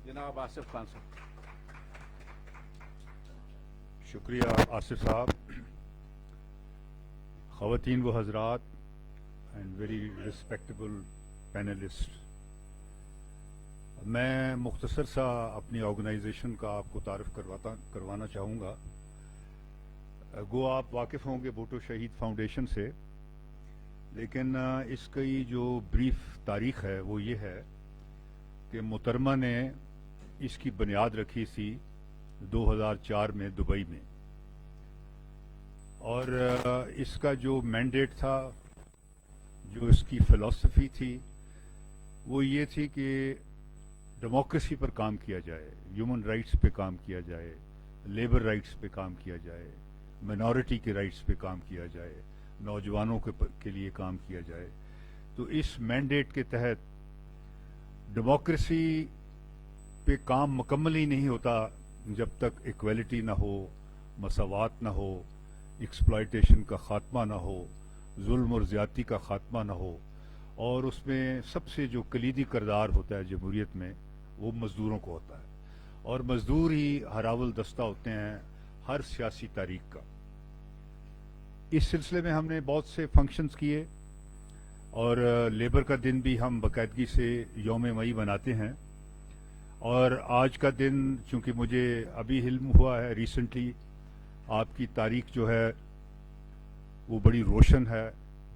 जनाब आसिफ खान साहब। शुक्रिया आसिफ साहब। ख़वातीन व हज़रात एंड वेरी रिस्पेक्टेबल पैनलिस्ट, मैं मुख्तसर सा अपनी ऑर्गेनाइजेशन का आपको तारुफ करवाना चाहूँगा। गो आप वाकिफ़ होंगे भुट्टो शहीद फाउंडेशन से, लेकिन इसकी जो ब्रीफ तारीख है वो ये है कि मोहतरमा ने इसकी बुनियाद रखी थी 2004 में दुबई में, और इसका जो मैंडेट था, जो इसकी फ़िलॉसफी थी, वो ये थी कि डेमोक्रेसी पर काम किया जाए, ह्यूमन राइट्स पे काम किया जाए, लेबर राइट्स पे काम किया जाए, माइनॉरिटी के राइट्स पे काम किया जाए, नौजवानों के लिए काम किया जाए। तो इस मैंडेट के तहत डेमोक्रेसी पे काम मुकम्मल ही नहीं होता जब तक इक्वलिटी ना हो, मसावात ना हो, एक्सप्लॉयटेशन का खात्मा ना हो, जुल्म और ज़्यादती का खात्मा ना हो। और उसमें सबसे जो कलीदी किरदार होता है जमहूरियत में, वो मज़दूरों को होता है, और मज़दूर ही हरावल दस्ता होते हैं हर सियासी तारीख का। इस सिलसिले में हमने बहुत से फंक्शंस किए, और लेबर का दिन भी हम बाकायदगी से यौम मई मनाते हैं। और आज का दिन चूंकि मुझे अभी इल्म हुआ है रिसेंटली, आपकी तारीख जो है वो बड़ी रोशन है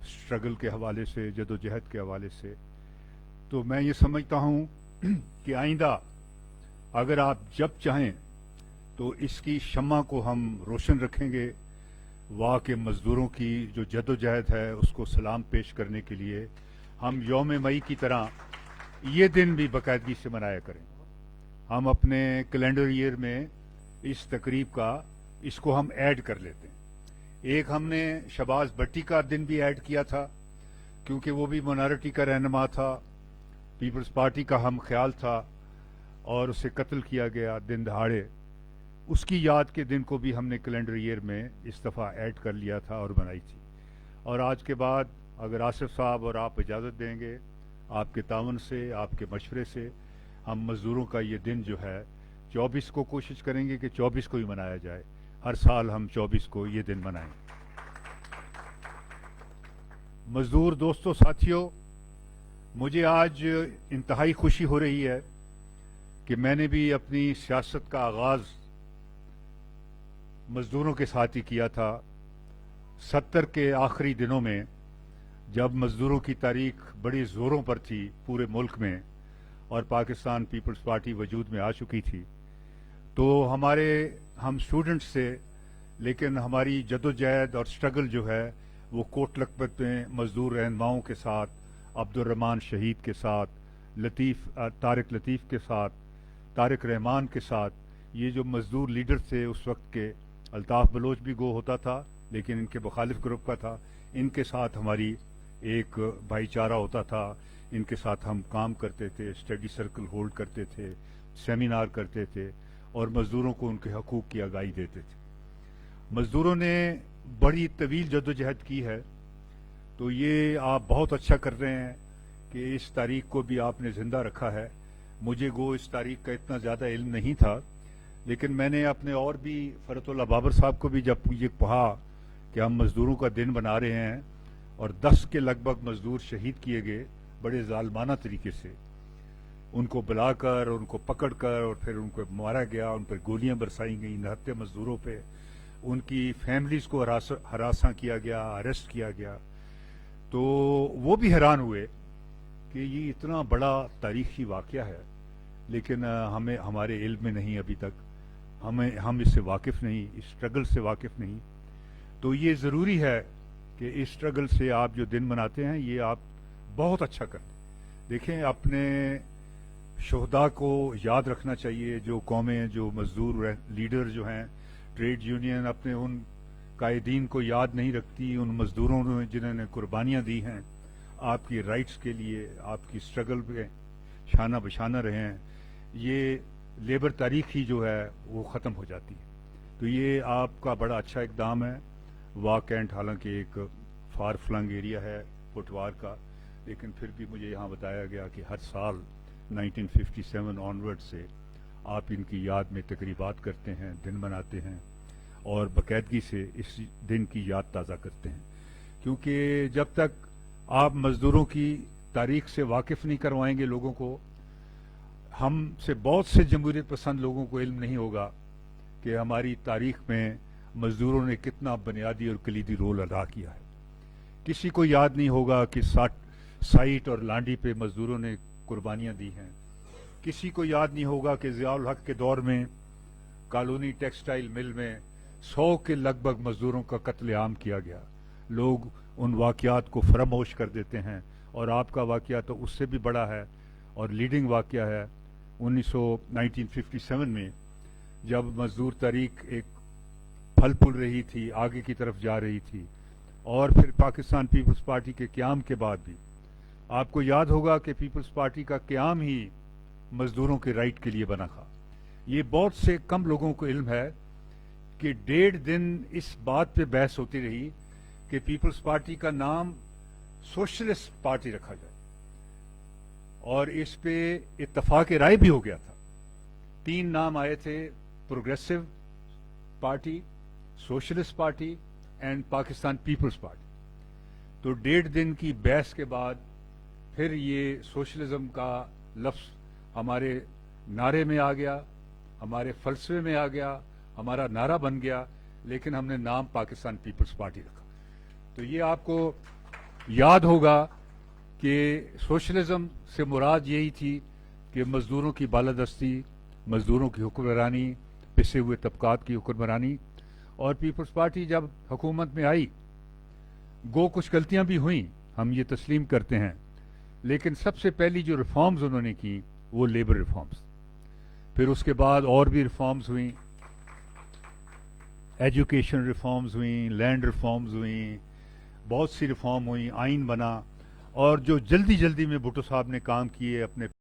स्ट्रगल के हवाले से, जदोजहद के हवाले से। तो मैं ये समझता हूँ कि आइंदा अगर आप जब चाहें तो इसकी शम्मा को हम रोशन रखेंगे। वहाँ के मज़दूरों की जो जदोजहद है उसको सलाम पेश करने के लिए हम यौम मई की तरह ये दिन भी बाकायदगी से मनाया करें। हम अपने कैलेंडर ईयर में इस तकरीब का इसको हम ऐड कर लेते हैं। एक हमने शहबाज भट्टी का दिन भी ऐड किया था, क्योंकि वो भी माइनॉरिटी का रहनुमा था, पीपल्स पार्टी का हम ख्याल था, और उसे कत्ल किया गया दिन दहाड़े। उसकी याद के दिन को भी हमने कैलेंडर ईयर में इस दफ़ा ऐड कर लिया था और बनाई थी। और आज के बाद अगर आसिफ साहब और आप इजाज़त देंगे, आपके तावन से, आपके मशवरे से, हम मज़दूरों का ये दिन जो है 24 को कोशिश करेंगे कि 24 को ही मनाया जाए। हर साल हम 24 को ये दिन मनाएं। मज़दूर दोस्तों, साथियों, मुझे आज इंतहाई खुशी हो रही है कि मैंने भी अपनी सियासत का आगाज़ मज़दूरों के साथ ही किया था। 70 के आखिरी दिनों में, जब मज़दूरों की तारीख बड़ी ज़ोरों पर थी पूरे मुल्क में, और पाकिस्तान पीपल्स पार्टी वजूद में आ चुकी थी, तो हम स्टूडेंट्स थे, लेकिन हमारी जदोजहद और स्ट्रगल जो है वो कोट लखपत में मज़दूर रहनुमाओं के साथ, अब्दुर्रहमान शहीद के साथ, तारिक लतीफ़ के साथ, तारिक रहमान के साथ, ये जो मज़दूर लीडर थे उस वक्त के, अल्ताफ़ बलोच भी गो होता था लेकिन इनके मुखालिफ ग्रुप का था, इनके साथ हमारी एक भाईचारा होता था। इनके साथ हम काम करते थे, स्टडी सर्कल होल्ड करते थे, सेमिनार करते थे, और मज़दूरों को उनके हकूक़ की आगाही देते थे। मज़दूरों ने बड़ी तवील जदोजहद की है, तो ये आप बहुत अच्छा कर रहे हैं कि इस तारीख को भी आपने ज़िंदा रखा है। मुझे गो इस तारीख का इतना ज़्यादा इल्म नहीं था, लेकिन मैंने अपने और भी फ़रतुल्लाह बाबर साहब को भी जब ये कहा कि हम मज़दूरों का दिन बना रहे हैं, और 10 के लगभग मज़दूर शहीद किए गए बड़े ज़ालमाना तरीके से, उनको बुलाकर, उनको पकड़कर, और फिर उनको मारा गया, उन पर गोलियां बरसाई गई निहत्थे मज़दूरों पे, उनकी फैमिलीज़ को हरासा किया गया, अरेस्ट किया गया। तो वो भी हैरान हुए कि ये इतना बड़ा तारीखी वाक़या है, लेकिन हमें हमारे इल्म में नहीं अभी तक, हम इससे वाकिफ़ नहीं, इस स्ट्रगल से वाकिफ़ नहीं। तो ये ज़रूरी है कि इस स्ट्रगल से आप जो दिन मनाते हैं ये आप बहुत अच्छा करते हैं। देखें, अपने शोहदा को याद रखना चाहिए, जो कौमें, जो मज़दूर लीडर जो हैं, ट्रेड यूनियन अपने उन कायदीन को याद नहीं रखती, उन मज़दूरों ने जिन्होंने कुर्बानियाँ दी हैं आपकी राइट्स के लिए, आपकी स्ट्रगल पे शाना बशाना रहे हैं। ये लेबर तारीख ही जो है वो ख़त्म हो जाती है। तो ये आपका बड़ा अच्छा इकदाम है। वाह कैंट हालांकि एक फार फ्लंग एरिया है पुटवार का, लेकिन फिर भी मुझे यहाँ बताया गया कि हर साल 1957 ऑनवर्ड से आप इनकी याद में तकरीबात करते हैं, दिन मनाते हैं और बाकायदगी से इस दिन की याद ताज़ा करते हैं, क्योंकि जब तक आप मज़दूरों की तारीख से वाकिफ़ नहीं करवाएंगे लोगों को, हम से बहुत से जमहूरियत पसंद लोगों को इल्म नहीं होगा कि हमारी तारीख में मज़दूरों ने कितना बुनियादी और कलीदी रोल अदा किया है। किसी को याद नहीं होगा कि साइट और लांडी पे मज़दूरों ने कुर्बानियां दी हैं। किसी को याद नहीं होगा कि ज़ियाउल हक के दौर में कॉलोनी टेक्सटाइल मिल में 100 के लगभग मज़दूरों का कत्लेआम किया गया। लोग उन वाक़यात को फरामोश कर देते हैं, और आपका वाक़या तो उससे भी बड़ा है और लीडिंग वाक़या है। 1957 में जब मज़दूर तारीख एक फल फूल रही थी, आगे की तरफ जा रही थी, और फिर पाकिस्तान पीपल्स पार्टी के क़याम के बाद भी आपको याद होगा कि पीपल्स पार्टी का क़याम ही मज़दूरों के राइट के लिए बना था। ये बहुत से कम लोगों को इल्म है कि 1.5 दिन इस बात पे बहस होती रही कि पीपल्स पार्टी का नाम सोशलिस्ट पार्टी रखा जाए, और इस पे इत्तफाक राय भी हो गया था। 3 नाम आए थे, progressive party, socialist party and Pakistan peoples party. तो 1.5 दिन की बहस के बाद फिर ये सोशलिज्म का लफ्ज़ हमारे नारे में आ गया, हमारे फलसफे में आ गया, हमारा नारा बन गया, लेकिन हमने नाम पाकिस्तान पीपल्स पार्टी रखा। तो ये आपको याद होगा कि सोशलिज्म से मुराद यही थी कि मज़दूरों की बालादस्ती, मज़दूरों की हुक्मरानी, पिसे हुए तबकात की हुक्मरानी। और पीपल्स पार्टी जब हुकूमत में आई, कुछ गलतियां भी हुई, हम ये तस्लीम करते हैं, लेकिन सबसे पहली जो रिफॉर्म्स उन्होंने की वो लेबर रिफॉर्म्स। फिर उसके बाद और भी रिफॉर्म्स हुई, एजुकेशन रिफॉर्म्स हुई, लैंड रिफॉर्म्स हुई, बहुत सी रिफॉर्म हुई, आइन बना, और जो जल्दी जल्दी में भुट्टो साहब ने काम किए अपने